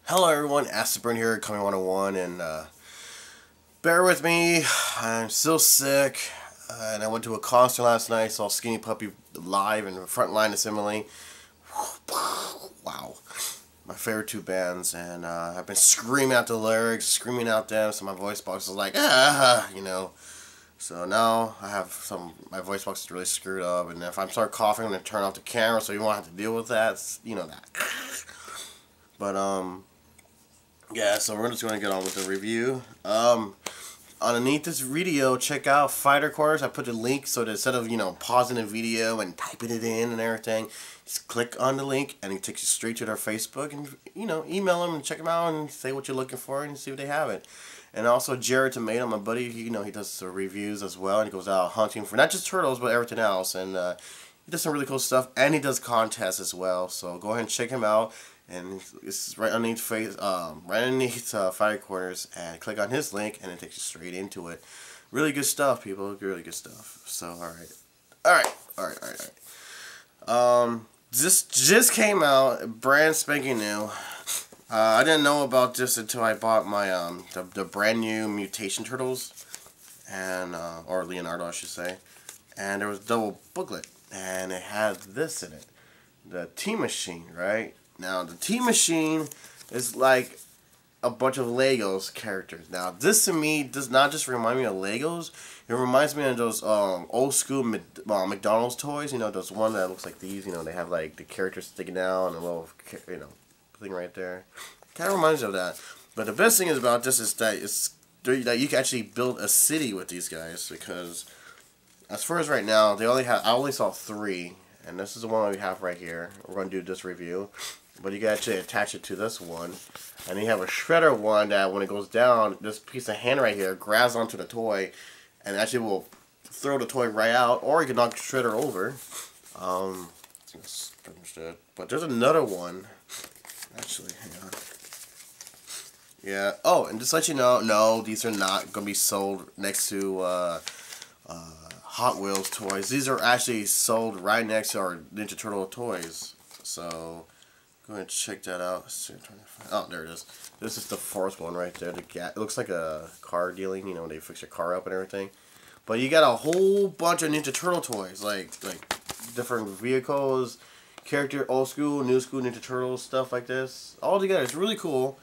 Hello everyone, Aspen here, Coming 101, and bear with me, I'm still sick, and I went to a concert last night, saw Skinny Puppy live in Frontline Assembly. Wow, my favorite two bands, and I've been screaming out the lyrics, screaming out them, so my voice box is like, so now I have my voice box is really screwed up, and if I start coughing, I'm going to turn off the camera, so you won't have to deal with that, you know that. But, yeah, so we're just going to get on with the review. Underneath this video, check out Fighter Quarters. I put the link so that instead of, pausing the video and typing it in and everything, just click on the link and it takes you straight to their Facebook and, email them and check them out and say what you're looking for and see if they have it. And also Jared Tomato, my buddy, he does reviews as well, and he goes out hunting for not just turtles, but everything else. And he does some really cool stuff, and he does contests as well. So go ahead and check him out. And it's right underneath Fighter Quarters, and click on his link, and it takes you straight into it. Really good stuff, people. Really good stuff. So, alright. This just came out, brand spanking new. I didn't know about this until I bought my the brand new Mutation Turtles, and or Leonardo, I should say. And there was a double booklet, and it had this in it, the T-Machine, right? Now, the T-Machine is like a bunch of Legos characters. Now, this to me does not just remind me of Legos. It reminds me of those old school McDonald's toys. Those one that looks like these. They have like the characters sticking out and a little, thing right there. Kind of reminds me of that. But the best thing is about this is that that you can actually build a city with these guys, because as far as right now, I only saw 3. And this is the one we have right here. We're going to do this review. But you can actually attach it to this one. And you have a shredder one that when it goes down, this piece of hand right here grabs onto the toy and actually will throw the toy right out, or you can knock the shredder over. But there's another one. Actually, hang on. Yeah. Oh, and just to let you know, no, these are not going to be sold next to Hot Wheels toys. These are actually sold right next to our Ninja Turtle toys. So go ahead and check that out. Oh, there it is. This is the first one right there. It looks like a car dealing, when they fix your car up and everything. But you got a whole bunch of Ninja Turtle toys, like different vehicles, old school, new school Ninja Turtles, stuff like this. All together, it's really cool.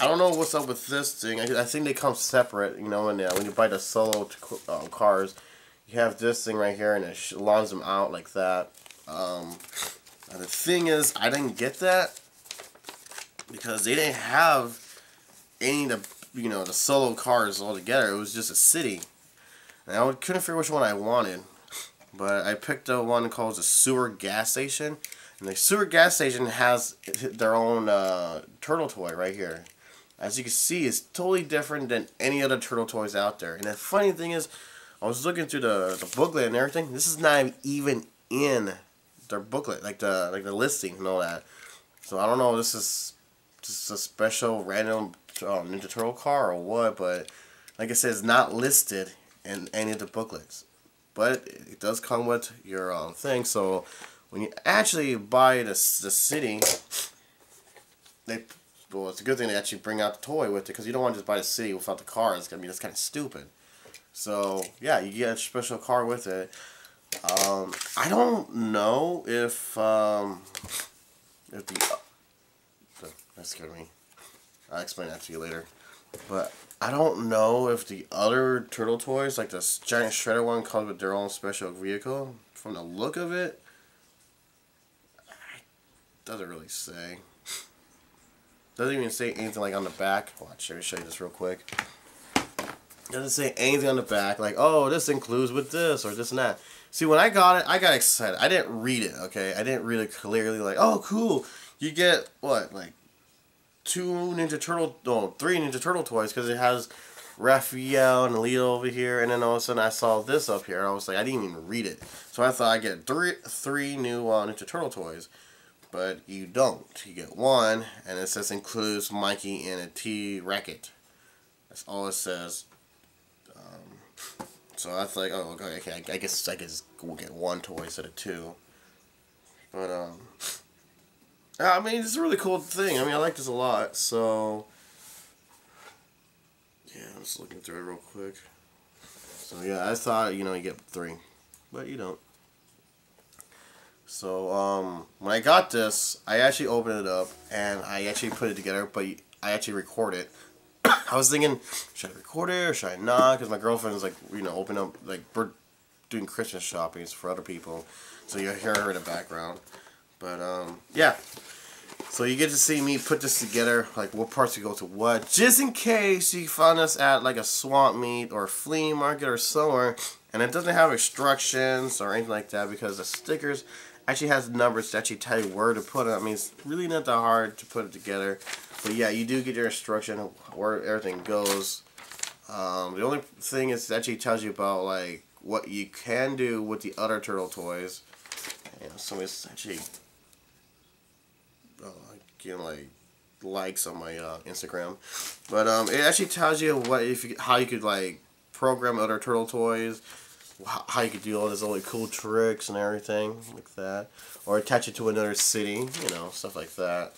I don't know what's up with this thing. I think they come separate, when you buy the solo cars, you have this thing right here, and it launches them out like that. The thing is, I didn't get that because they didn't have any of the, the solo cars all together. It was just a city, and I couldn't figure which one I wanted. But I picked the one called the Sewer Gas Station, and the Sewer Gas Station has their own turtle toy right here. As you can see, it's totally different than any other turtle toys out there. And the funny thing is, I was looking through the booklet and everything. This is not even in their booklet, like the listing and all that. So I don't know if this is just a special random Ninja Turtle car or what. But like I said, it's not listed in any of the booklets. But it does come with your thing. So when you actually buy the city, well, it's a good thing they actually bring out the toy with it, because you don't want to just buy the city without the car. That's kind of stupid. So yeah, you get a special car with it. I don't know if that scared me. I'll explain that to you later. But I don't know if the other turtle toys, like this giant shredder one, comes with their own special vehicle. From the look of it, it doesn't really say. Doesn't even say anything like on the back. Watch, let me show you this real quick. Doesn't say anything on the back like, oh, this includes with this or this and that. See, when I got it, I got excited. I didn't read it, okay? I didn't read it clearly like, oh, cool. You get, what, like 3 Ninja Turtle toys, because it has Raphael and Leo over here, and then all of a sudden I saw this up here. I was like, I didn't even read it. So I thought I'd get three new Ninja Turtle toys. But you don't. You get one, and it says includes Mikey and a T-Rawket. That's all it says. So I was like, oh, okay, I guess we'll get one toy instead of 2. But I mean, it's a really cool thing. I mean, I like this a lot. So, yeah, I'm just looking through it real quick. So, yeah, I thought, you know, you get 3. But you don't. So, when I got this, I actually opened it up. And I actually put it together. But I actually record it. I was thinking, should I record it or should I not? Because my girlfriend is like, you know, open up, like, we're doing Christmas shopping for other people. So you hear her in the background. But, yeah. So you get to see me put this together, like what parts to go to what, just in case you find us at like a swamp meet or flea market or somewhere, and it doesn't have instructions or anything like that because the stickers actually has numbers to actually tell you where to put it. I mean, it's really not that hard to put it together. But yeah, you do get your instruction where everything goes. The only thing is it actually tells you about like what you can do with the other turtle toys. You know, so it's actually getting like likes on my Instagram, but it actually tells you what how you could like program other turtle toys, how you could do all these really cool tricks and everything like that, or attach it to another city, you know, stuff like that.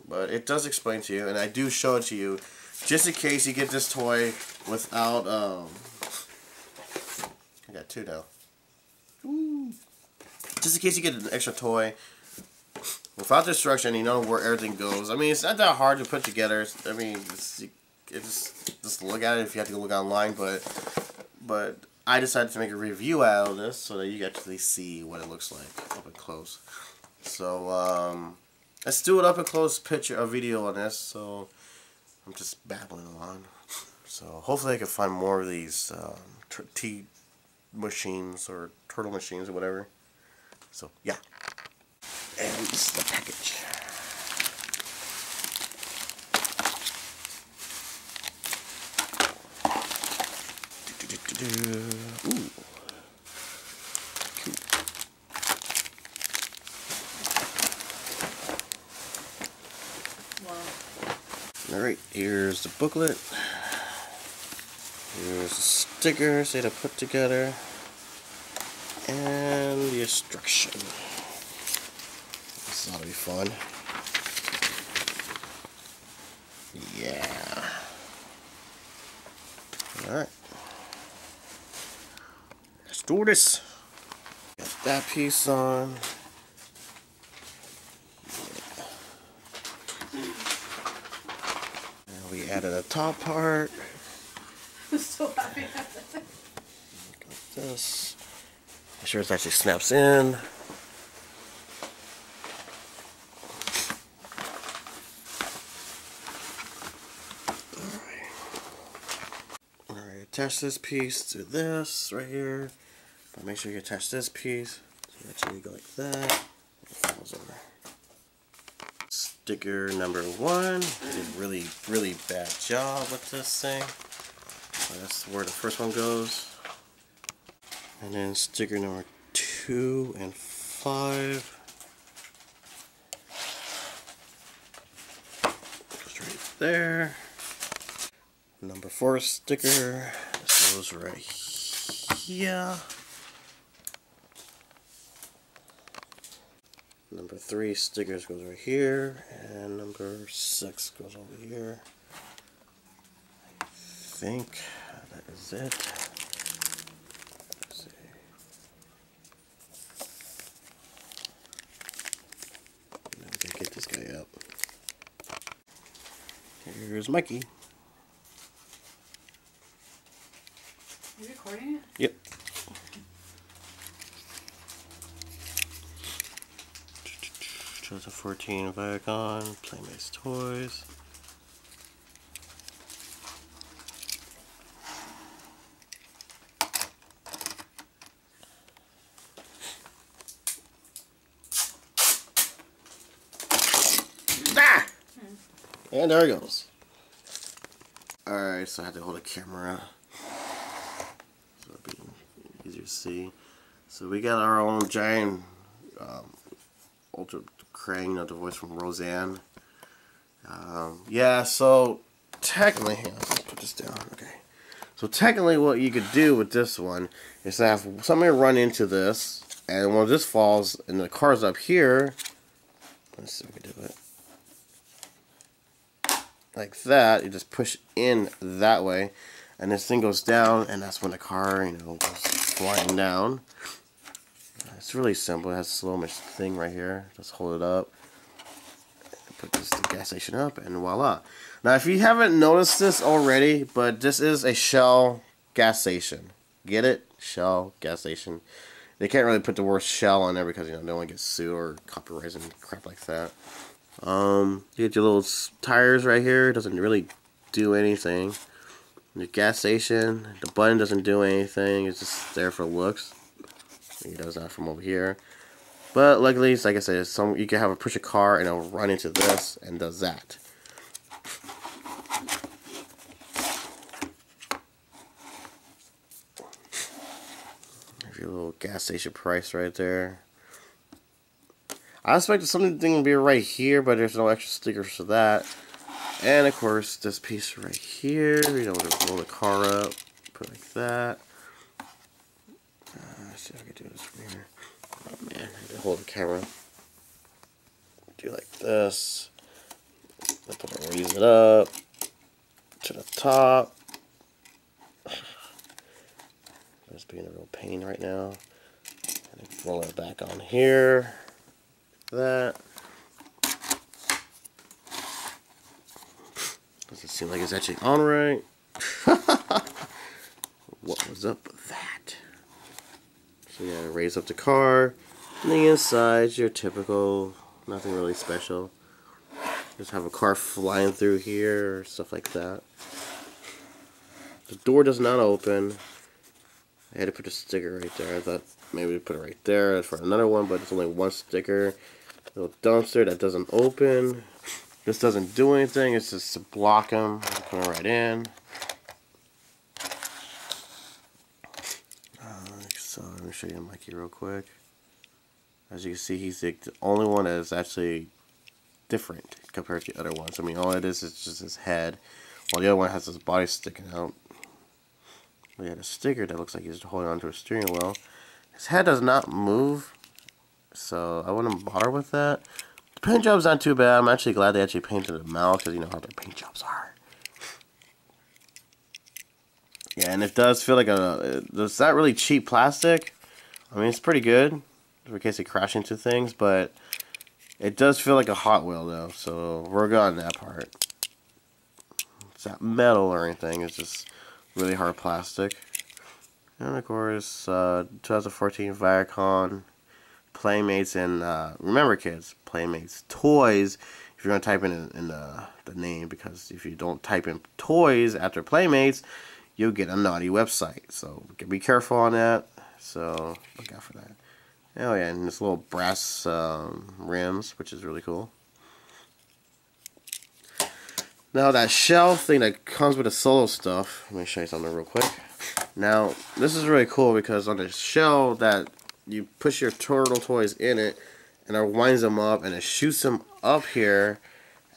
But it does explain to you, and I do show it to you just in case you get this toy without I got 2 now. Ooh. Just in case you get an extra toy without the instruction, you know where everything goes. I mean, it's not that hard to put together. I mean, just look at it if you have to look online. But I decided to make a review out of this so that you actually see what it looks like up and close. So let's do an up and close a video on this. So I'm just babbling on. So hopefully I can find more of these tea machines or turtle machines or whatever. So yeah. And this is the package. Ooh. Cool. Wow. Alright, here's the booklet. Here's the stickers they had to put together. And the instruction. This ought to be fun. Yeah. Alright. Let's do this. Got that piece on. Yeah. And we added a top part. I'm so happy. Like this. Make sure it actually snaps in. Alright, attach this piece to this right here. But make sure you attach this piece. So actually go like that. It falls over. Sticker number 1. I did a really bad job with this thing. So that's where the first one goes. And then sticker number 2 and 5 goes right there. Number 4 sticker, this goes right here. Number 3 stickers goes right here, and number 6 goes over here. I think that is it. Get this guy up. Here's Mikey. Are you recording it? Yep. 2014 Viacom Playmates Toys. And there it goes. Alright, so I had to hold the camera so it'd be easier to see. So we got our own giant ultra crane, you know, the voice from Roseanne. Yeah, so technically, here, let's put this down. Okay. So technically what you could do with this one is to have somebody run into this, and when this falls and the car's up here, Let's see if we can do it. Like that, you just push in that way, and this thing goes down, and that's when the car, you know, goes flying down. It's really simple. It has a slow motion thing right here. Just hold it up, put this the gas station up, and voila. Now, if you haven't noticed this already, but this is a Shell gas station. Get it? Shell gas station. They can't really put the word Shell on there because, you know, they don't want to get sued or copyrights and crap like that. You get your little tires right here. It doesn't really do anything. The gas station, the button doesn't do anything. It's just there for looks. It does that from over here. But luckily, like I said, you can have a push a car and it'll run into this and does that. There's your little gas station price right there. I expected something to be right here, but there's no extra stickers for that. And of course, this piece right here, you know, to roll the car up, put it like that. Let's see if I can do this from here. Oh man, I gotta hold the camera. Do like this. Raise it up to the top. It's being a real pain right now. And roll it back on here. That. Doesn't seem like it's actually on right. What was up with that? So you gotta raise up the car. And the inside's your typical, nothing really special. Just have a car flying through here or stuff like that. The door does not open. I had to put a sticker right there. I thought maybe we'd put it right there for another one, but it's only one sticker. Little dumpster that doesn't open. This doesn't do anything. It's just to block them. Put it right in. So let me show you Mikey real quick. As you can see, he's the only one that is actually different compared to the other ones. I mean, all it is just his head, while the other one has his body sticking out. We had a sticker that looks like he's holding onto a steering wheel. His head does not move, so I wouldn't bother with that. The paint job's not too bad. I'm actually glad they actually painted the mouth, because you know how their paint jobs are. Yeah, and it does feel like it's not really cheap plastic. I mean, it's pretty good in case they crash into things, but it does feel like a Hot Wheel though, so we're good on that part. It's not metal or anything, it's just really hard plastic. And of course, 2014 Viacom Playmates, and remember kids, Playmates toys, if you're going to type in the name, because if you don't type in toys after Playmates, you'll get a naughty website, so be careful on that. So look out for that. Oh yeah, and this little brass rims, which is really cool. Now that shell thing that comes with the solo stuff, let me show you something real quick. Now this is really cool because on the shell that you push your turtle toys in it, and it winds them up and it shoots them up here,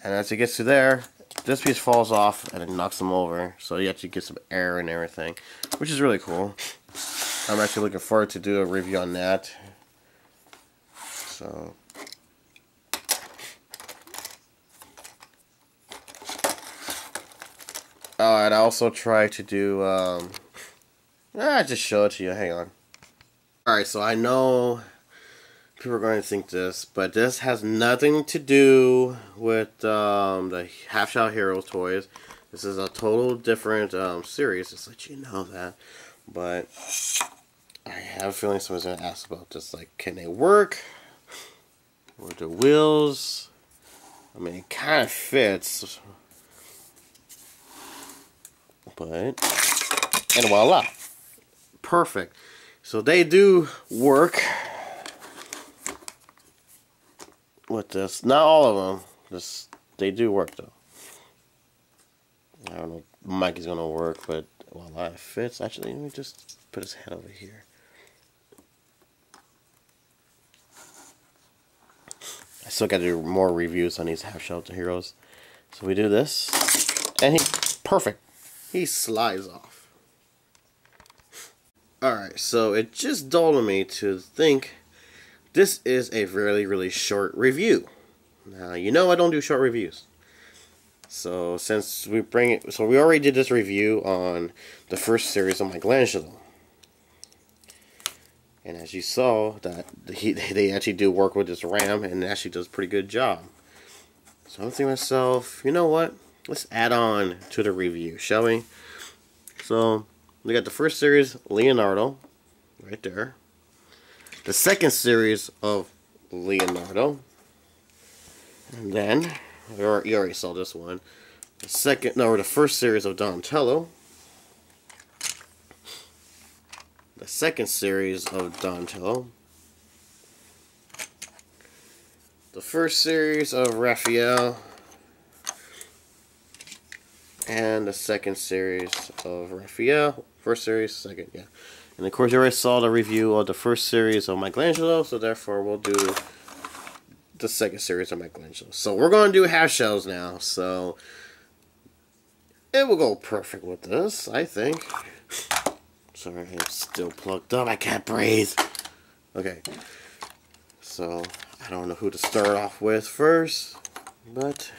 and as it gets to there, this piece falls off and it knocks them over, so you actually get some air and everything, which is really cool. I'm actually looking forward to do a review on that. So and I also try to do just show it to you, hang on. Alright, so I know people are going to think this, but this has nothing to do with the Half Shell Heroes toys. This is a total different series, just to let you know that. But I have a feeling someone's going to ask about this, like, can they work? With the wheels? I mean, it kind of fits. But, and voila. Perfect. So they do work with this. Not all of them. They do work though. I don't know if Mikey's gonna work, but voila, it fits. Actually, let me just put his head over here. I still gotta do more reviews on these Half Shell Heroes. So we do this, and perfect. He slides off. Alright, so it just dawned on me to think this is a really, really short review. Now, you know I don't do short reviews. So, since we bring it... So, we already did this review on the first series of Michelangelo. And as you saw, that they actually do work with this RAM, and it actually does a pretty good job. So, I'm thinking to myself, you know what? Let's add on to the review, shall we? So, we got the first series, Leonardo, right there. The second series of Leonardo. And then, you already saw this one. The first series of Donatello. The second series of Donatello. The first series of Raphael. And the second series of Raphael. First series, second, yeah. And of course, you already saw the review of the first series of Michelangelo, so therefore we'll do the second series of Michelangelo. So we're going to do half shells now, so it will go perfect with this, I think. Sorry, I'm still plugged up. I can't breathe. Okay. So, I don't know who to start off with first, but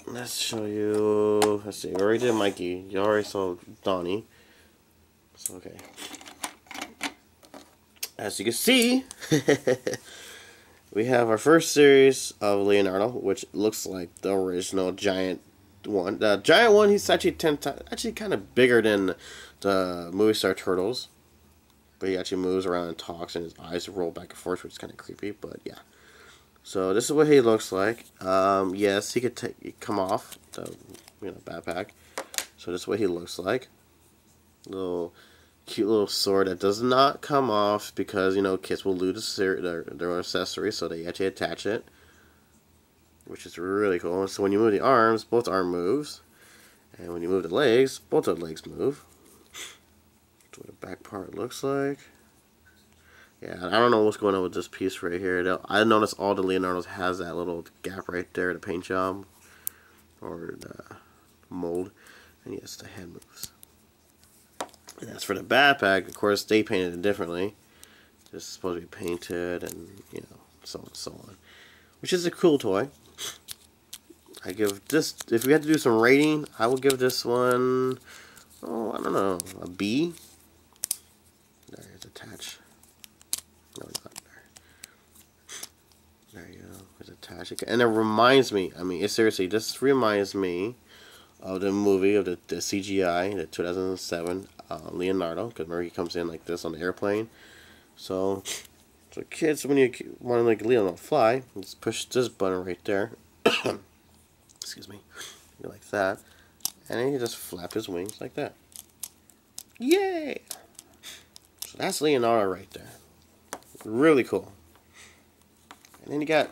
let's show you. Let's see, we already did Mikey. You already saw Donnie. So, okay. As you can see, we have our first series of Leonardo, which looks like the original giant one. The giant one, he's actually 10 times, actually kind of bigger than the movie star turtles. But he actually moves around and talks, and his eyes roll back and forth, which is kind of creepy, but yeah. So this is what he looks like. Yes, he could come off the backpack. So this is what he looks like. Cute little sword that does not come off because kids will lose their accessory, so they actually attach it, which is really cool. So when you move the arms, both arm moves, and when you move the legs, both of the legs move. That's what the back part looks like. Yeah, I don't know what's going on with this piece right here. I noticed all the Leonardos has that little gap right there, the paint job or the mold, and yes, the head moves. And as for the backpack, of course, they painted it differently. It's supposed to be painted and, so on and so on. Which is a cool toy. I give this, if we had to do some rating, I would give this one, I don't know, a B. There, it's attached. No, it's not there. There you go, it's attached. And it reminds me, seriously, this reminds me of the movie, of the CGI, the 2007 Leonardo, because remember he comes in like this on the airplane. So kids, when you want to make Leonardo fly, just push this button right there. Excuse me. Go like that, and then you just flap his wings like that. Yay! So that's Leonardo right there. Really cool. And then you got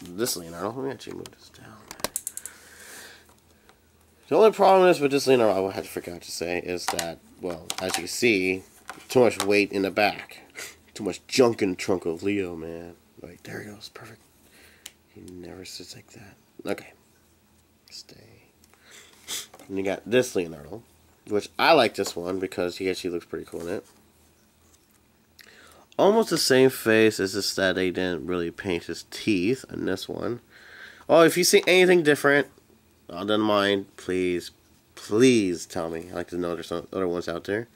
this Leonardo. Let me actually move this down. The only problem is with this Leonardo, I forgot to say, is that, well, as you can see, too much weight in the back. Too much junk in the trunk of Leo, man. Right, there he goes. Perfect. He never sits like that. Okay. Stay. And you got this Leonardo, which I like this one because he actually looks pretty cool in it. Almost the same face, as just that they didn't really paint his teeth in this one. Oh, if you see anything different other than mine, please tell me. I like to know there's some other ones out there.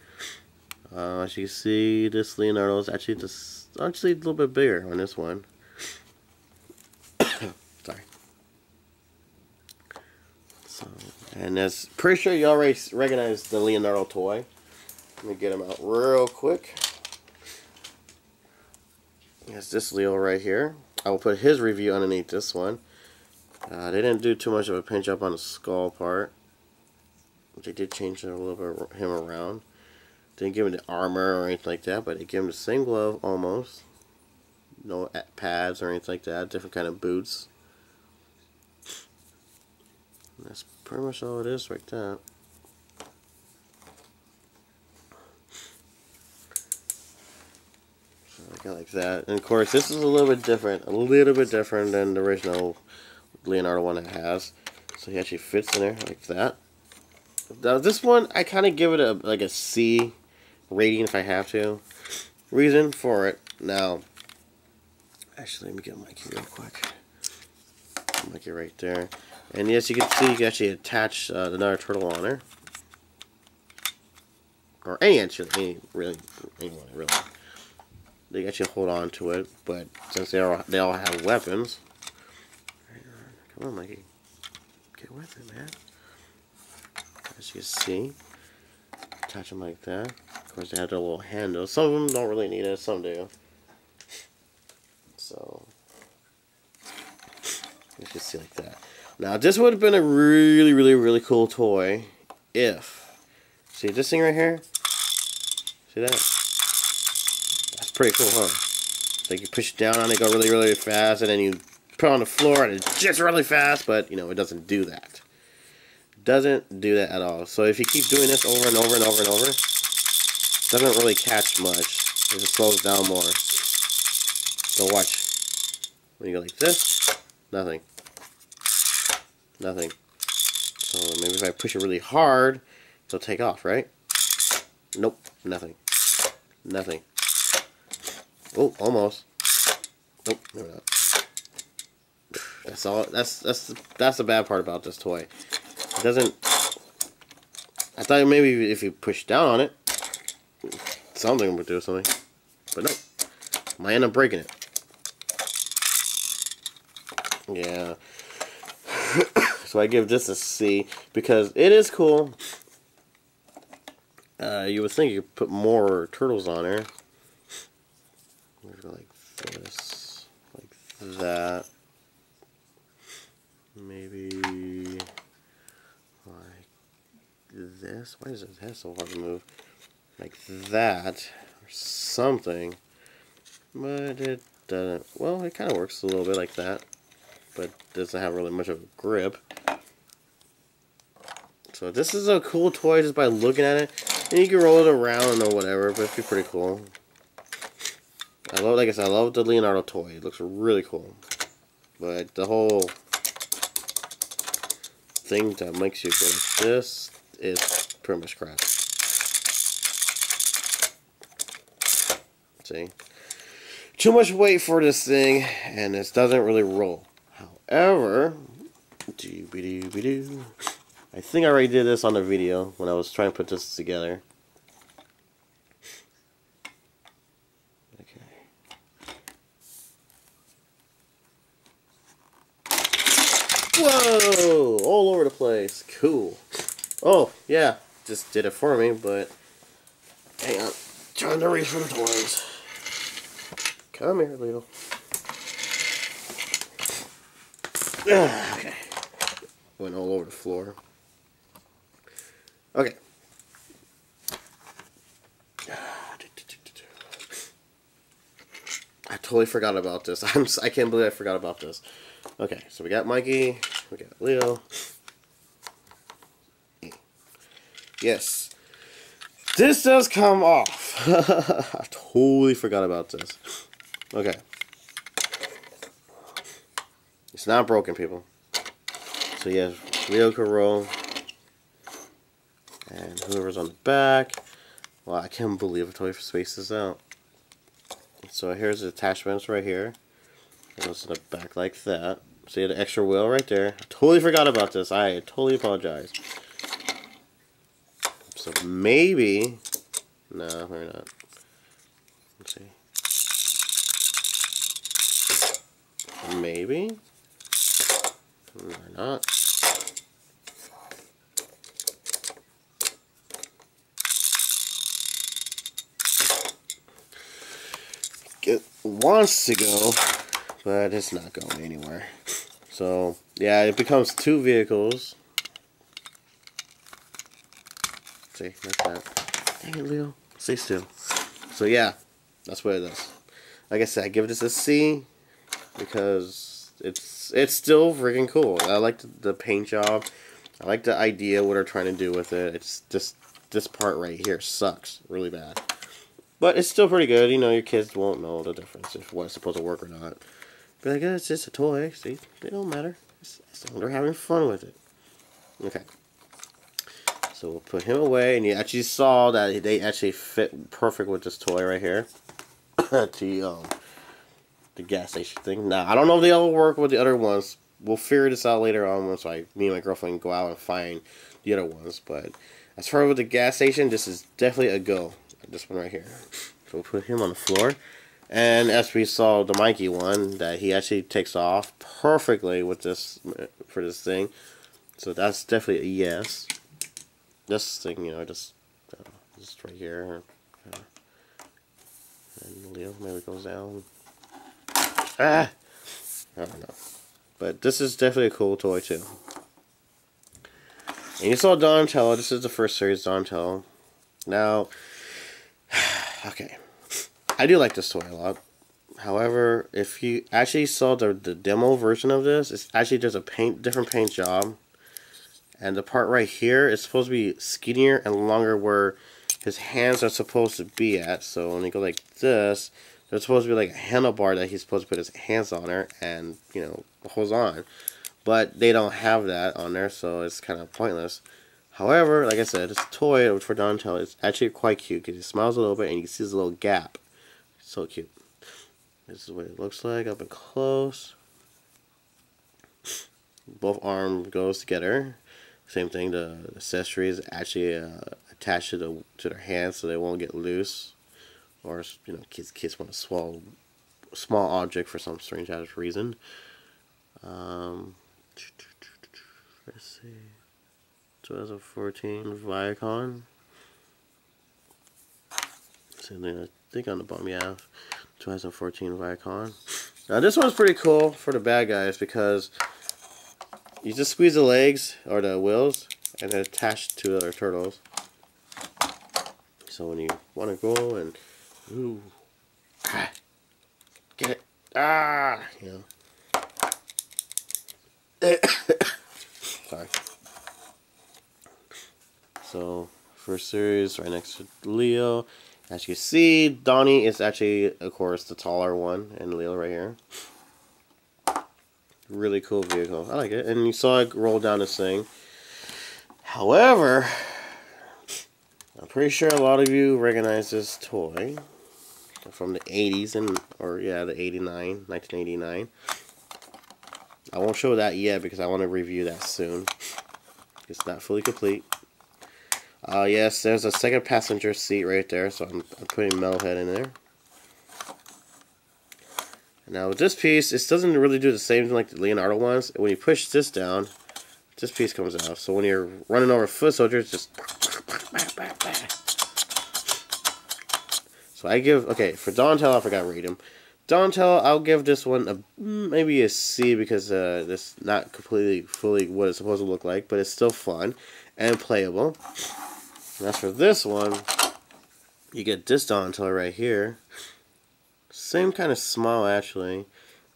As you can see, this Leonardo is actually a little bit bigger on this one. Sorry. So, and that's pretty sure you already recognize the Leonardo toy. Let me get him out real quick. Yes, this Leo right here. I will put his review underneath this one. They didn't do too much of a paint job on the skull part. They did change a little bit him around. Didn't give him the armor or anything like that, but they gave him the same glove almost. No pads or anything like that. Different kind of boots. And that's pretty much all it is right there. So I got like that. And of course, this is a little bit different than the original Leonardo one it has. So he actually fits in there like that. Now this one, I kind of give it a C rating if I have to. Reason for it. Now, Actually, let me get Mikey real quick. Mikey right there. And yes, you can see you can actually attach another turtle on there. Or anyone really. They can actually hold on to it, but since they all have weapons. Come on, Mikey. Get with it, man. As you can see, attach them like that. Of course, they have their little handles. Some of them don't really need it, some do. So, you can see like that. Now, this would have been a really cool toy if, see this thing right here? See that? That's pretty cool, huh? Like you push it down on it, go really fast, and then you put it on the floor and it's just really fast, but you know, it doesn't do that. It doesn't do that at all. So if you keep doing this over and over, it doesn't really catch much. It just slows down more. So watch. When you go like this, nothing. Nothing. So maybe if I push it really hard, it'll take off, right? Nope, nothing. Nothing. Oh, almost. Nope, maybe not. That's all. That's the bad part about this toy. It doesn't. I thought maybe if you push down on it, something would do something, but no. Might end up breaking it. Yeah. So I give this a C because it is cool. You would think you could put more turtles on there. Like this, like that. Maybe like this. Why is his head so hard to move? Like that or something. But it doesn't. Well, it kind of works a little bit like that, but doesn't have really much of a grip. So this is a cool toy just by looking at it. And you can roll it around or whatever, but it'd be pretty cool. I love, like I said, I love the Leonardo toy. It looks really cool. But the whole thing that makes you go like this is pretty much crap. See? Too much weight for this thing, and this doesn't really roll. However, I think I already did this on the video when I was trying to put this together. Okay. Whoa! All over the place. Cool. Oh, yeah. Just did it for me, but hang on. Trying to reach for the toys. Come here, Leo. Okay. Went all over the floor. Okay. I totally forgot about this. I can't believe I forgot about this. Okay, so we got Mikey. We got Leo. Yes. This does come off. I totally forgot about this. Okay. It's not broken, people. So yeah, Leo can roll. And whoever's on the back. Well, I can't believe I totally spaced this out. So here's the attachments right here. It goes in the back like that. So you have the extra wheel right there. I totally forgot about this. I totally apologize. So maybe... No, maybe not. Let's see. Maybe? Or not. It wants to go, but it's not going anywhere. So, yeah, it becomes two vehicles. See, like that. Dang it, Leo. Stay still. So, yeah, that's what it is. Like I said, I give this a C because it's still freaking cool. I like the paint job. I like the idea, what they're trying to do with it. It's just, this part right here sucks really bad. But it's still pretty good. You know, your kids won't know the difference if what's supposed to work or not. But I guess it's just a toy. See, they don't matter. They're having fun with it. Okay. So we'll put him away, and you actually saw that they actually fit perfect with this toy right here. the gas station thing. Now, I don't know if they all work with the other ones. We'll figure this out later on once me and my girlfriend go out and find the other ones. But as far as with the gas station, this is definitely a go. This one right here. So we'll put him on the floor. And as we saw the Mikey one, that he actually takes off perfectly with this for this thing. So that's definitely a yes. This thing, you know, just right here. And Leo maybe goes down. Ah! I don't know. But this is definitely a cool toy too. And you saw Donatello. This is the first series Donatello. Now, okay. I do like this toy a lot. However, if you actually saw the demo version of this, it's actually just a different paint job. And the part right here is supposed to be skinnier and longer where his hands are supposed to be at. So when you go like this, there's supposed to be like a handlebar that he's supposed to put his hands on there and, you know, holds on. But they don't have that on there, so it's kind of pointless. However, like I said, this toy for Donatello is actually quite cute because he smiles a little bit and you can see his little gap. So cute. This is what it looks like up and close. Both arms goes together. Same thing, the accessories actually attached to their hands so they won't get loose. Or, you know, kids want to swallow a small object for some strange ass reason. Let's see. 2014 Viacon. Same thing, I think on the bottom you have 2014 Viacon. Now this one's pretty cool for the bad guys because you just squeeze the legs or the wheels and they're attached to other turtles. So when you want to go and get it, you know. Sorry. So first series right next to Leo. As you can see, Donnie is actually, of course, the taller one, and Leo right here. Really cool vehicle. I like it. And you saw it roll down this thing. However, I'm pretty sure a lot of you recognize this toy from the 80s, the 1989. I won't show that yet because I want to review that soon. It's not fully complete. Yes, there's a second passenger seat right there, so I'm putting MetalHead in there. Now with this piece, it doesn't really do the same thing like the Leonardo ones. When you push this down, this piece comes out. So when you're running over foot soldiers, just... So I give... Okay, for Donatello, I forgot to rate him. Donatello, I'll give this one maybe a C because it's not completely, fully what it's supposed to look like, but it's still fun and playable. And as for this one, you get this Donatello right here. Same kind of smile actually,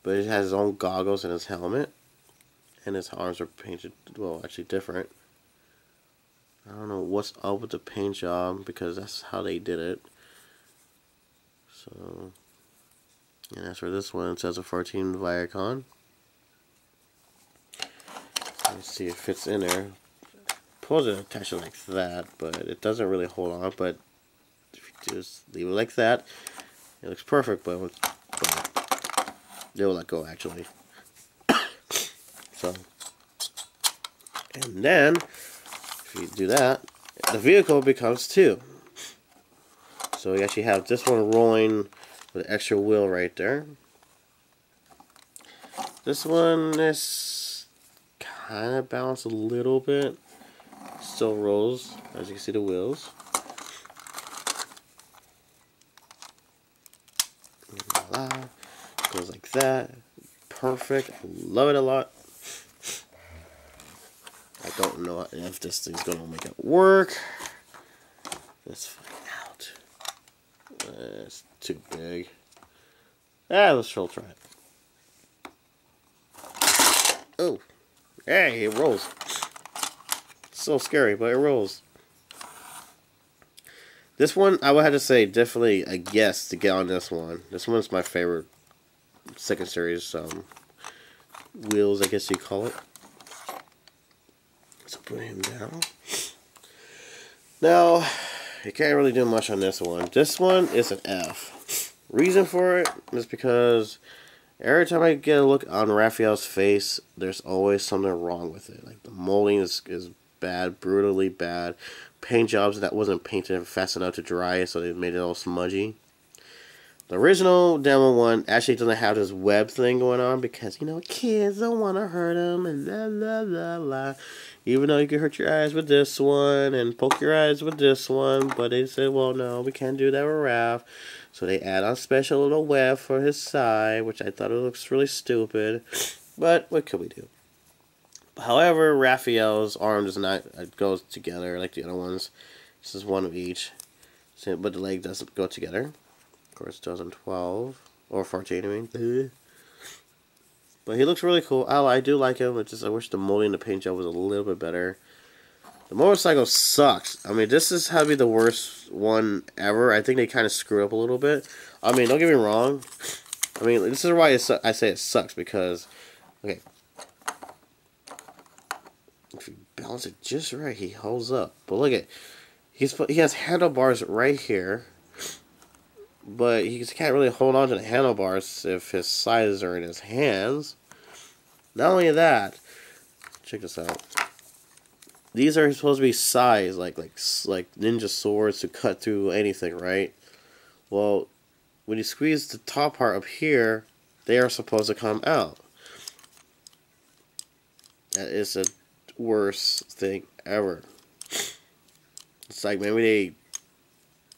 but it has his own goggles and his helmet. And his arms are painted, well, actually different. I don't know what's up with the paint job because that's how they did it. So, and as for this one, it says a 14 Viacon. Let's see if it fits in there. Suppose it attach it like that, but it doesn't really hold on. But if you just leave it like that, it looks perfect. But it will let go actually. So, and then if you do that, the vehicle becomes two. So you actually have this one rolling with an extra wheel right there. This one is kind of balanced a little bit. Still rolls, as you can see the wheels. Voila. Goes like that. Perfect. I love it a lot. I don't know if this thing's gonna make it work. Let's find out. It's too big. Let's try it. Oh, hey, it rolls. So scary, but it rolls. This one, I would have to say, definitely a yes to get on this one. This one's my favorite second series wheels, I guess you call it. So put him down. Now, you can't really do much on this one. This one is an F. Reason for it is because Every time I get a look on Raphael's face, there's always something wrong with it. Like the molding is bad, brutally bad. Paint jobs that wasn't painted fast enough to dry, so they made it all smudgy. The original demo one actually doesn't have this web thing going on because, you know, kids don't want to hurt them and la la la la. Even though you can hurt your eyes with this one and poke your eyes with this one, but they said, well, no, we can't do that with Raph. So they add on special little web for his side, which I thought it looks really stupid. But what could we do? However, Raphael's arm does not go together like the other ones. This is one of each. So, but the leg doesn't go together. Of course, 2012 or 14, I mean. But he looks really cool. I do like him. It's just I wish the molding, the paint job was a little bit better. The motorcycle sucks. I mean, this is probably the worst one ever. I think they kind of screwed up a little bit. I mean, don't get me wrong. I mean, this is why I say it sucks because, okay, if you balance it just right, he holds up. But look at, he has handlebars right here, but he can't really hold on to the handlebars if his sides are in his hands. Not only that, check this out. These are supposed to be size, like ninja swords to cut through anything, right? Well, when you squeeze the top part up here, they are supposed to come out. That is the worst thing ever. It's like maybe they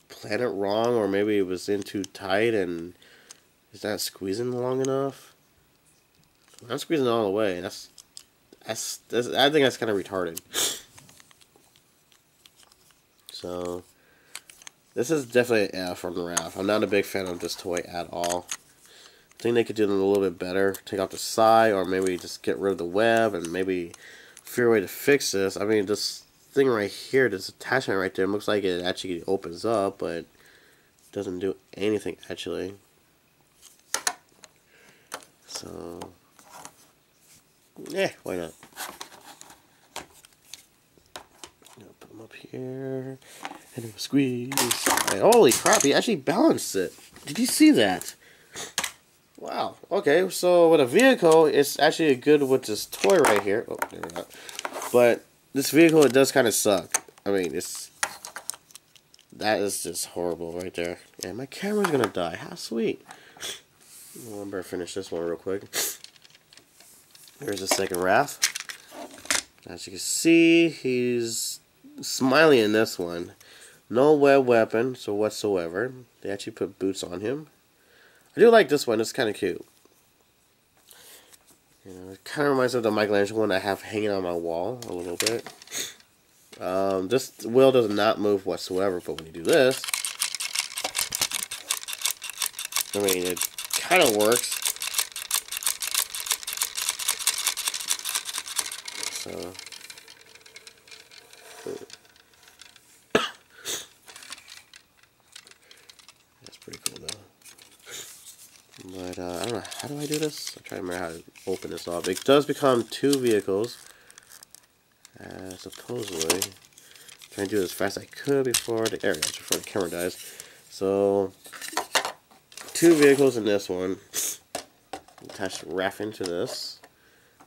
planned it wrong, or maybe it was in too tight and it's not squeezing long enough. I'm squeezing all the way. I think that's kind of retarded. So, this is definitely an F from Raph. I'm not a big fan of this toy at all. I think they could do it a little bit better. Take off the side, or maybe just get rid of the web, and maybe figure a way to fix this. I mean, this thing right here, this attachment right there, looks like it actually opens up, but it doesn't do anything actually. So, yeah, why not? Put them up here, and then squeeze. And holy crap, he actually balanced it. Did you see that? Wow. Okay, so with a vehicle, it's actually good with this toy right here. Oh, there we go. But this vehicle, it does kind of suck. I mean, that is just horrible right there. And my camera's gonna die. How sweet. Well, I better finish this one real quick. Here's the second Raph. As you can see, he's smiling in this one. No web weapon, so whatsoever. They actually put boots on him. I do like this one. It's kind of cute. You know, it kind of reminds me of the Michelangelo one I have hanging on my wall a little bit. This wheel does not move whatsoever, but when you do this, I mean, it kind of works. So, that's pretty cool though. But I don't know, how do I do this? I'm trying to remember how to open this off. It does become two vehicles. Supposedly, I'm trying to do it as fast as I could before the camera dies. So, two vehicles in this one. Attach Raph into this,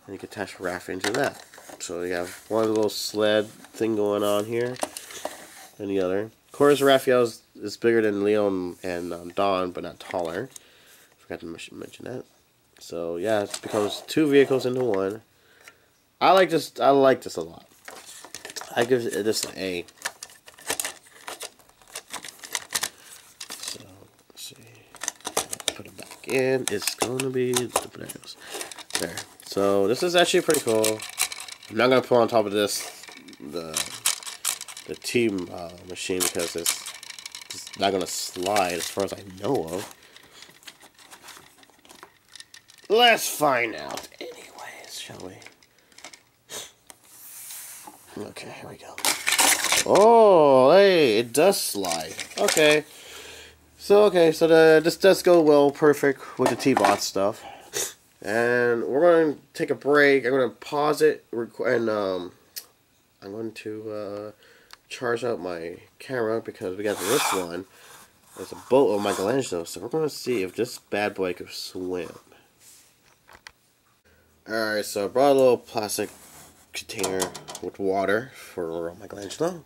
and you can attach Raph into that. So you have one little sled thing going on here, and the other. Of course, Raphael is bigger than Leo and Don, but not taller. Forgot to mention that. So yeah, it becomes two vehicles into one. I like this. I like this a lot. I give this an A. So let's see. Put it back in. It's going to be there. So this is actually pretty cool. I'm not gonna put on top of this the team machine because it's not gonna slide as far as I know of. Let's find out, anyways, shall we? Okay, here we go. Oh, hey, it does slide. Okay, so this does go well, perfect with the T-Bot stuff. And we're going to take a break. I'm going to pause it, and I'm going to charge up my camera because we got this one. It's a boat of Michelangelo, so we're going to see if this bad boy can swim. Alright, so I brought a little plastic container with water for Michelangelo.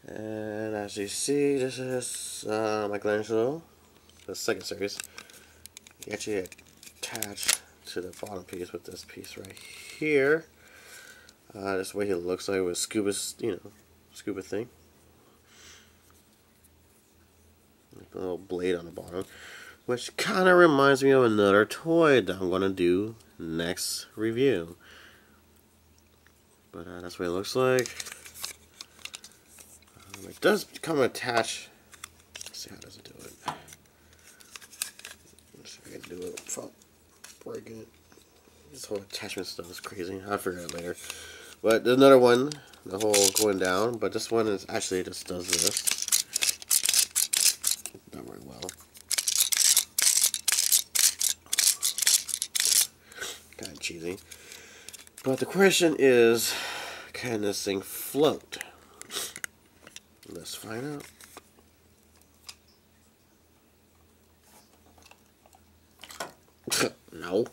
And as you see, this is Michelangelo, the second series. You actually attach to the bottom piece with this piece right here. This way he looks like with scuba, scuba thing. A little blade on the bottom, which kind of reminds me of another toy that I'm going to do next review. But that's what it looks like. It does come attached. Let's see, how does it do it? Let's see if I can do it without breaking it. This whole attachment stuff is crazy. I'll figure it out later. But there's another one, the whole going down, but this one is actually just does this. Not very well. Kind of cheesy. But the question is, can this thing float? Let's find out. No.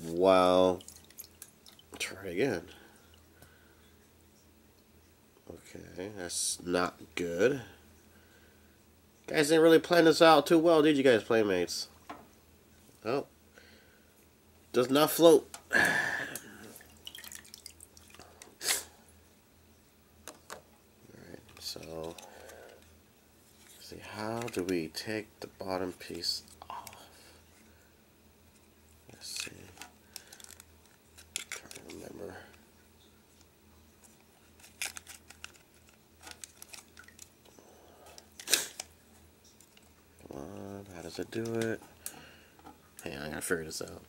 Well, try again. Okay, that's not good. Guys didn't really plan this out too well, did you guys, playmates? Oh. Does not float. Alright, so let's see, how do we take the bottom piece off? Let's see. I'm trying to remember. How does it do it? Hang on, I gotta figure this out.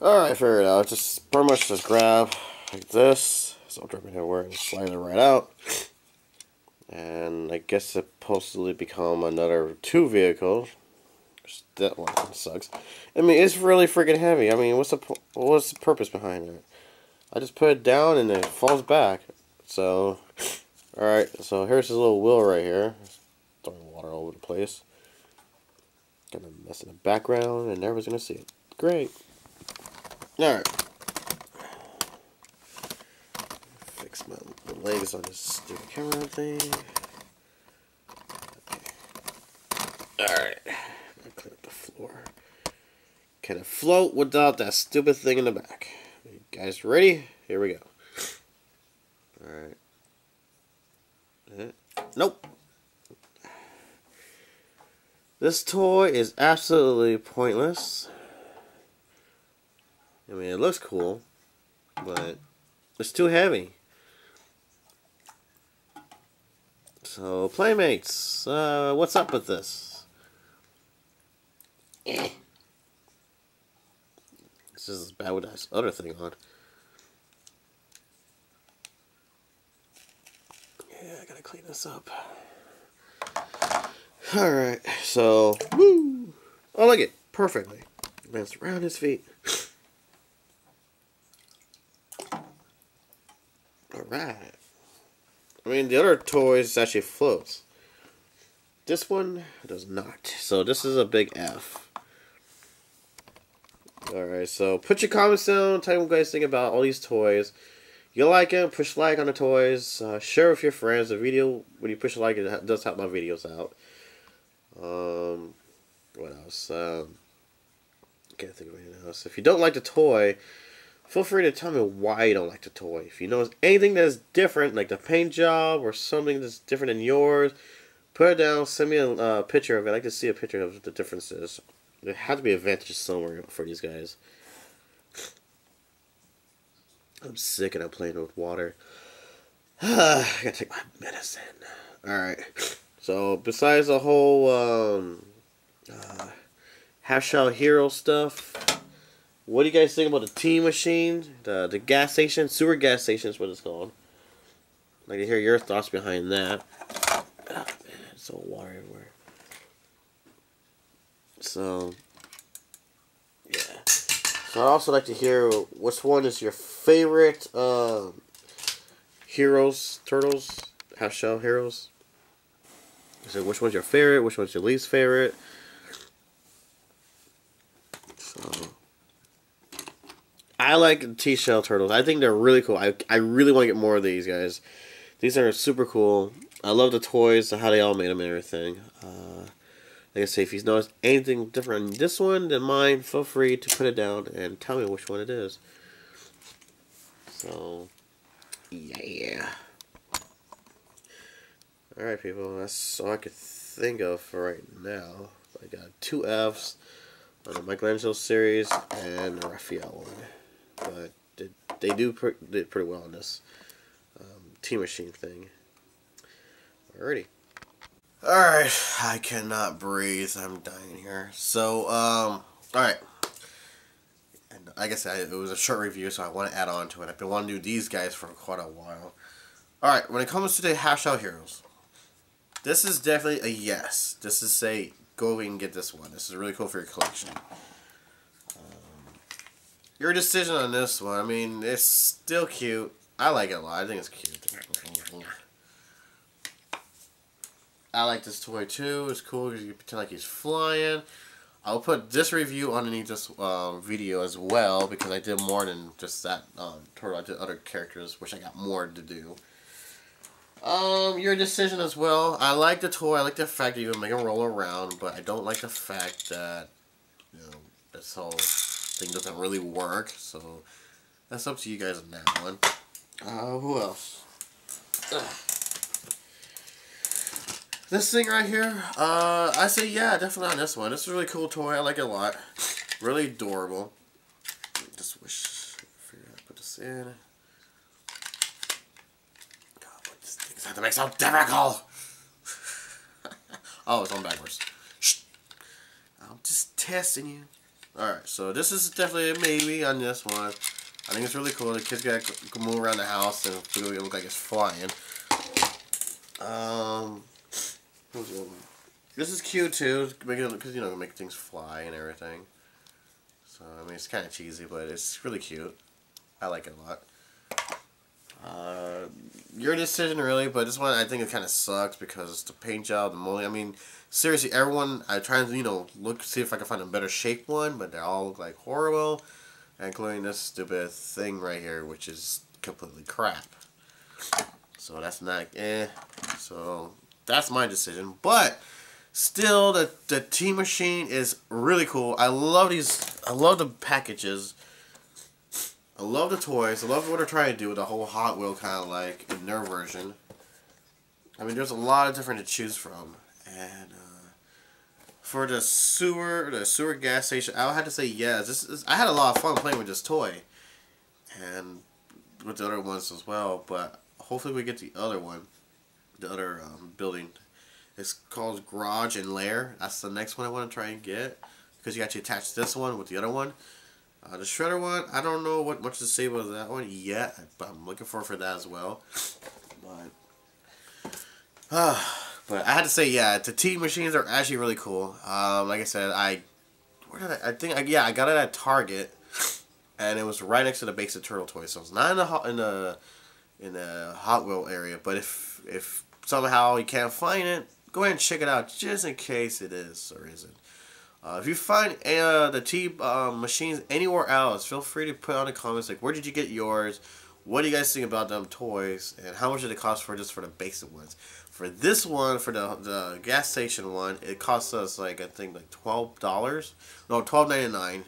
Alright, figure it out. Just pretty much just grab like this. So I'm dropping it everywhere and slide it right out. And I guess it supposedly become another 2 vehicles. That one sucks. I mean, it's really freaking heavy. I mean, what's the purpose behind it? I just put it down and it falls back. So, alright, so here's this little wheel right here. Throwing water all over the place. Gonna mess in the background and everyone's gonna see it. Great. Alright. Fix my legs on this stupid camera thing. Okay. Alright. Clean up the floor. Can it float without that stupid thing in the back? You guys ready? Here we go. Alright. Nope. This toy is absolutely pointless. I mean, it looks cool, but it's too heavy. So, playmates, what's up with this? This is as bad with that other thing on. Yeah, I gotta clean this up. Alright, so, woo! Oh, look it, perfectly. Lands around his feet. Alright. I mean, the other toys actually floats. This one does not. So this is a big F. Alright, so put your comments down. Tell me what you guys think about all these toys. You like it, push like on the toys. Share with your friends. The video, when you push like, it does help my videos out. What else? Can't think of anything else. If you don't like the toy, feel free to tell me why you don't like the toy. If you know anything that's different, like the paint job or something that's different than yours, put it down. Send me a picture of it. I'd like to see a picture of the differences. There has to be advantages somewhere for these guys. I'm sick and I'm playing with water. I gotta take my medicine. Alright. So, besides the whole half-shell hero stuff, what do you guys think about the T machine? The gas station? Sewer gas station is what it's called. I'd like to hear your thoughts behind that. Oh, man, it's all water everywhere. So, yeah. So I'd also like to hear which one is your favorite heroes, turtles, half-shell heroes. So which one's your favorite? Which one's your least favorite? So, I like the T-shell turtles. I think they're really cool. I really want to get more of these guys. These are super cool. I love the toys, how they all made them and everything. Like I say, if you've noticed anything different on this one than mine, feel free to put it down and tell me which one it is. So, yeah. Alright, people, that's all I could think of for right now. I got 2 Fs on the Michelangelo series and the Raphael one. But they did pretty well on this T-Machine thing. Alrighty. Alright, I cannot breathe. I'm dying here. So, alright. And like I said, it was a short review, so I want to add on to it. I've been wanting to do these guys for quite a while. Alright, when it comes to the Hash Out Heroes, this is definitely a yes. This is say, go and get this one. This is really cool for your collection. Your decision on this one, I mean, it's still cute. I like it a lot. I think it's cute. I like this toy too. It's cool because you can pretend like he's flying. I'll put this review underneath this video as well because I did more than just that turtle. I did other characters, which I got more to do. Your decision as well. I like the toy. I like the fact that you can make him roll around, but I don't like the fact that, you know, this whole thing doesn't really work. So that's up to you guys on that one. Who else? This thing right here, I say yeah, definitely on this one. This is a really cool toy. I like it a lot. Really adorable. Just wish I figured out how to put this in. God, this thing's have to make so difficult. Oh, it's on backwards. Shh. I'm just testing you. Alright, so this is definitely a maybe on this one. I think it's really cool. The kids can move around the house and it look like it's flying. This is cute too, because you know, make things fly and everything. So I mean, it's kind of cheesy, but it's really cute. I like it a lot. Your decision really, but this one I think it kind of sucks because the paint job, the molding. I mean, seriously, everyone I try to see if I can find a better shaped one, but they all look like horrible, including this stupid thing right here, which is completely crap. So that's not So that's my decision, but still, the T-Machine is really cool. I love these. I love the packages. I love the toys. I love what they're trying to do with the whole Hot Wheel kind of like in their version. I mean, there's a lot of different to choose from, and for the sewer gas station, I would have to say yes. I had a lot of fun playing with this toy, and with the other ones as well. But hopefully, we get the other one, the other building. It's called Garage and Lair. That's the next one I want to try and get because you actually attach this one with the other one. The Shredder one, I don't know what much to say about that one yet, but I'm looking forward for that as well. But I had to say, yeah, the T-Machines are actually really cool. Like I said, I got it at Target, and it was right next to the Basic Turtle toy, so it's not in the Hot Wheel area. But if somehow you can't find it, go ahead and check it out just in case it is or isn't. If you find the T-Machines anywhere else, feel free to put on the comments like, where did you get yours? What do you guys think about them toys? And how much did it cost for just for the basic ones? For this one, for the gas station one, it cost us like I think like $12. No, $12.99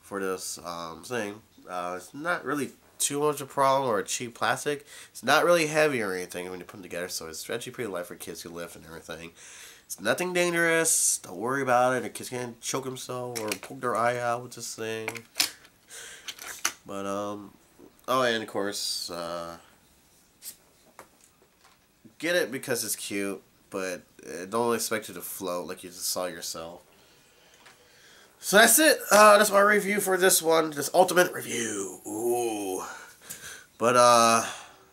for this thing. It's not really too much of a problem or a cheap plastic. It's not really heavy or anything when you put them together, so it's actually pretty light for kids who lift and everything. It's nothing dangerous. Don't worry about it. The kids can't choke themselves or poke their eye out with this thing. But oh, and of course, get it because it's cute, but don't expect it to float like you just saw yourself. So that's it. That's my review for this one. This ultimate review. Ooh. But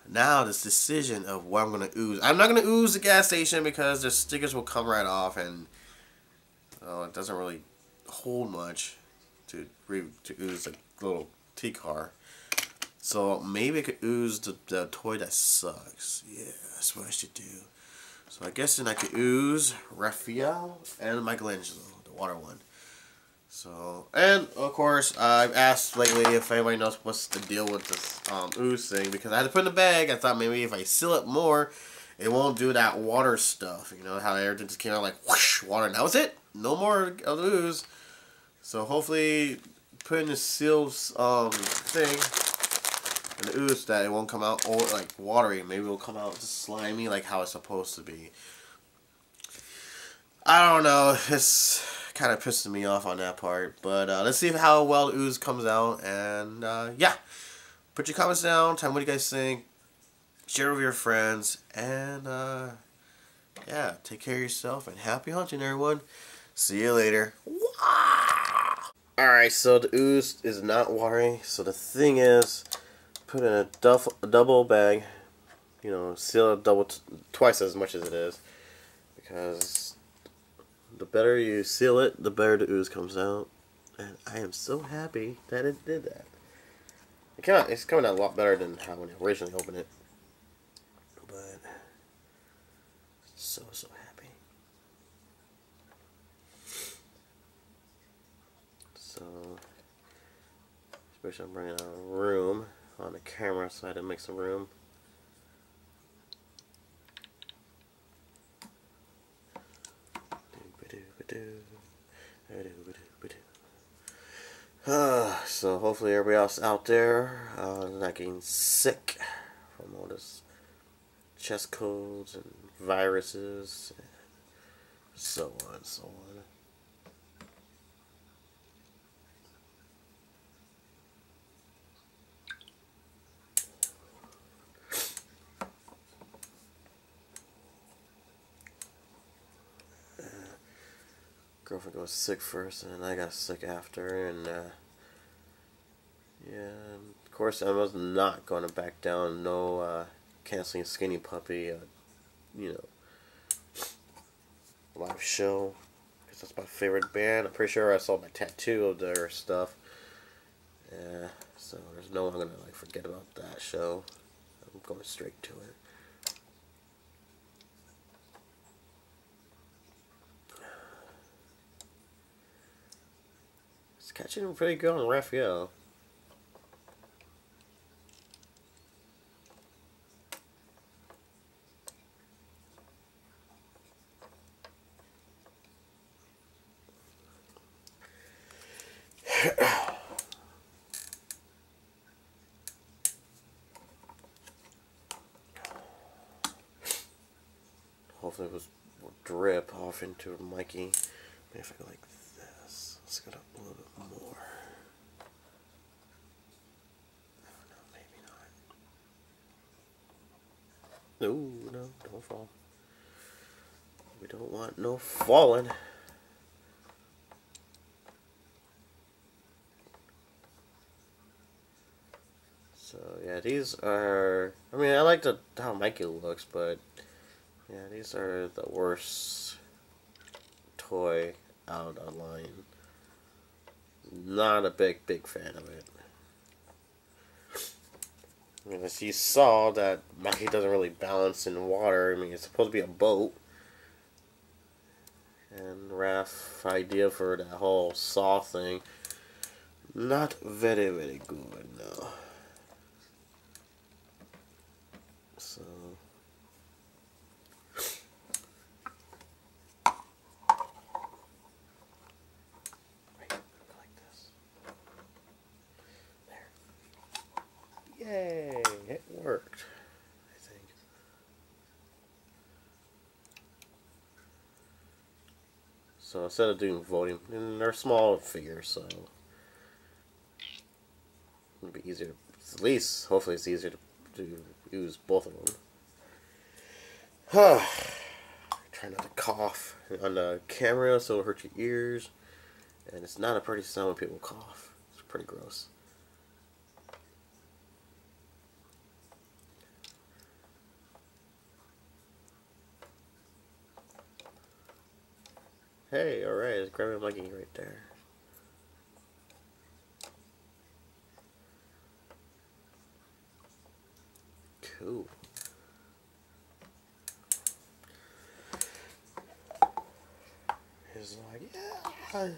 now this decision of what I'm gonna ooze. I'm not gonna ooze the gas station because the stickers will come right off, and it doesn't really hold much to ooze a little T-car. So maybe I could ooze the toy that sucks. Yeah, that's what I should do. So I guess then I could ooze Raphael and Michelangelo, the water one. So, and of course, I've asked lately if anybody knows what's the deal with this ooze thing, because I had to put it in the bag. I thought maybe if I seal it more, it won't do that water stuff. You know how everything just came out like whoosh, water. And that was it. No more of the ooze. So hopefully, putting the sealed thing in the ooze that it won't come out like watery. Maybe it will come out just slimy like how it's supposed to be. I don't know. It's kind of pissing me off on that part. But let's see how well the ooze comes out. And yeah, put your comments down. Tell me what you guys think. Share with your friends. And yeah, take care of yourself. And happy hunting, everyone. See you later. Alright, so the ooze is not watery. So the thing is, put in a double bag. You know, seal it twice as much as it is. Because the better you seal it, the better the ooze comes out. And I am so happy that it did that. It's coming out a lot better than how when I originally opened it. But, so happy. So, especially I'm bringing out a room on the camera, so I had to make some room. So hopefully everybody else out there not getting sick from all this chest colds and viruses, and so on and so on. Girlfriend got sick first, and then I got sick after, and yeah, of course I was not going to back down. No canceling Skinny Puppy, you know, live show, because that's my favorite band. I'm pretty sure I saw my tattoo of their stuff. Yeah, so there's no one gonna like forget about that show. I'm going straight to it. It's catching pretty good on Raphael. Hopefully it will drip off into Mikey. Maybe if I go like this, let's get up a little bit more. Oh, no, maybe not. No, don't fall. We don't want no falling. So yeah, these are. I mean, I like how Mikey looks, but yeah, these are the worst toy out online. Not a big fan of it. I mean, as you saw, that Mikey doesn't really balance in water. I mean, it's supposed to be a boat. And Raph idea for that whole saw thing, not very good, no. So like this. There. Yay! It worked, I think. So instead of doing voting, and they're small figures, so it'll be easier. At least, hopefully, it's easier to use both of them. Try not to cough on the camera so it'll hurt your ears. And it's not a pretty sound when people cough. It's pretty gross. Hey, alright, it's grabbing Mikey right there. Cool. He's like, yeah.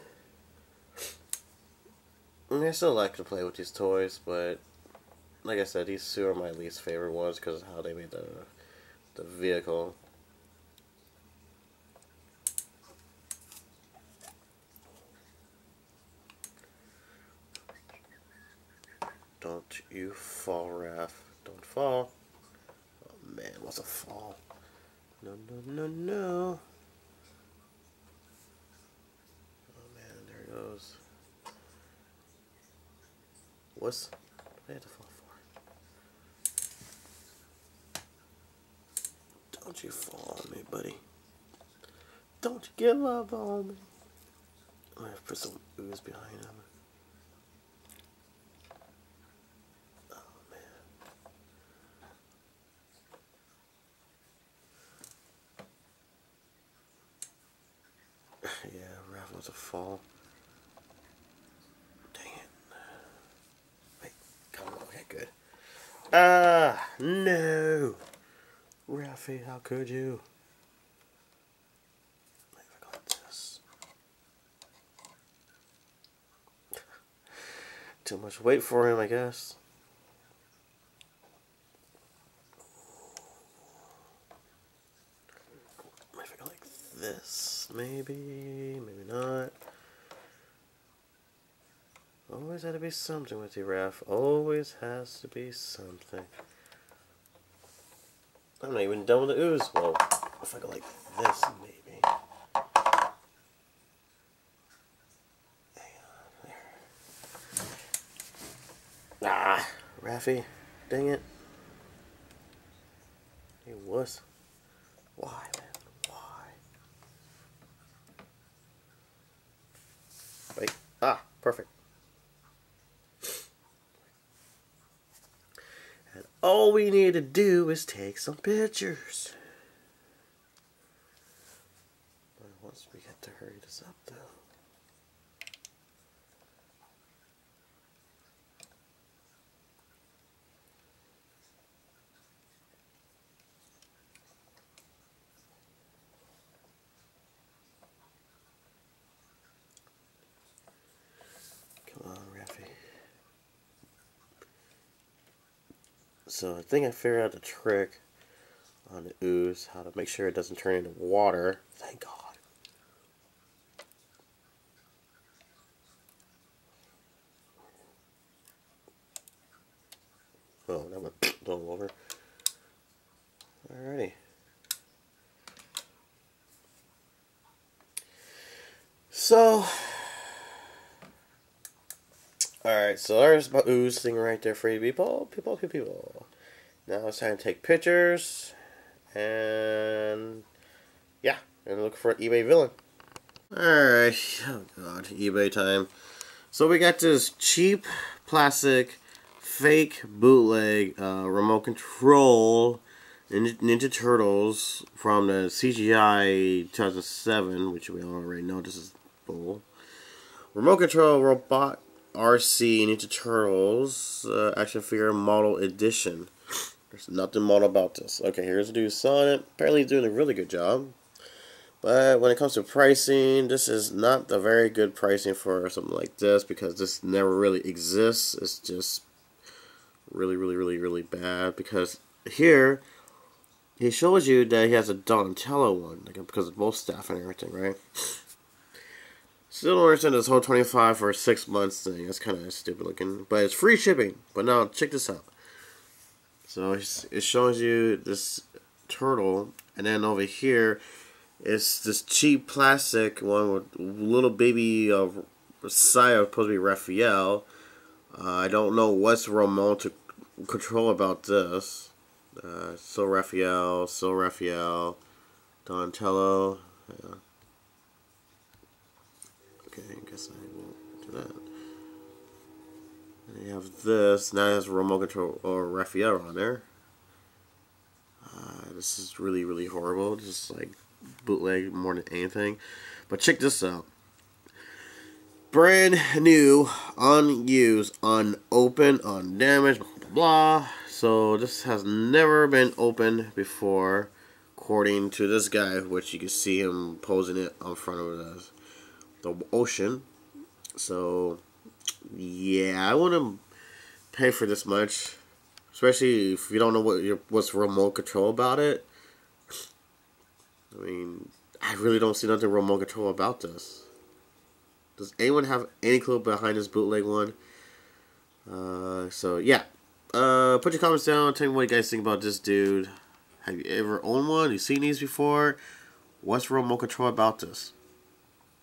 mean, I still like to play with these toys, but like I said, these two are my least favorite ones because of how they made the vehicle. Don't you fall, Raph. Don't fall. Oh man, what's a fall? No, no, no, no. Oh man, there it goes. What's I had to fall for? Don't you fall on me, buddy. Don't give up on me. I'm gonna put some ooze behind him. Oh man. Yeah, Raph wants to fall. Dang it. Wait, come on, okay, good. Ah, no! Raffy, how could you? Maybe I got this. Too much weight for him, I guess. Maybe I go like this. Maybe, maybe not. Always had to be something with you, Raph. Always has to be something. I'm not even done with the ooze. Well, if I go like this, maybe. Hang on, there. Ah, Raffy, dang it. He was. Why, man? Why? Wait. Ah, perfect. And all we need to do is take some pictures. But once we get to hurry this up, though. Come on, Raffy. So I think I figured out the trick on the ooze, how to make sure it doesn't turn into water. Thank God. Oh, that went all over. Alrighty. So, alright, so there's my ooze thing right there for you people. People. Now it's time to take pictures. And, yeah, and look for an eBay villain. Alright, oh god, eBay time. So we got this cheap plastic fake bootleg remote control Ninja Turtles from the CGI 2007, which we already know this is bull. Remote control robot RC Ninja Turtles action figure model edition. There's nothing model about this. Okay, here's a dude selling it. Apparently he's doing a really good job. But when it comes to pricing, this is not a very good pricing for something like this because this never really exists. It's just really bad because here he shows you that he has a Donatello one, like, because of both staff and everything, right? Still don't understand this whole 25 for 6 months thing. That's kind of stupid looking, but it's free shipping. But now check this out. So it shows you this turtle, and then over here it's this cheap plastic one with little baby Messiah, supposed to be Raphael. I don't know what's remote to control about this. So Raphael, Donatello. Yeah. Okay, I guess I won't do that. And you have this. Now it has a remote control or Raphael on there. This is really horrible. Just like bootleg more than anything. But check this out. Brand new, unused, unopened, undamaged, blah blah blah. So this has never been opened before, according to this guy, which you can see him posing it in front of the ocean. So Yeah, I wouldn't pay for this much. Especially if you don't know what's remote control about it. I mean, I really don't see nothing remote control about this. Does anyone have any clue behind this bootleg one? So yeah. Put your comments down. Tell me what you guys think about this dude. Have you ever owned one? You seen these before? What's remote control about this?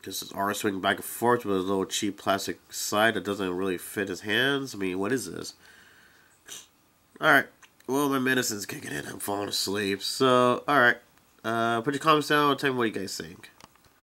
Just his arm swinging back and forth with a little cheap plastic slide that doesn't really fit his hands. I mean, what is this? Alright. Well, my medicine's kicking in. I'm falling asleep. So, alright. Put your comments down. Tell me what you guys think.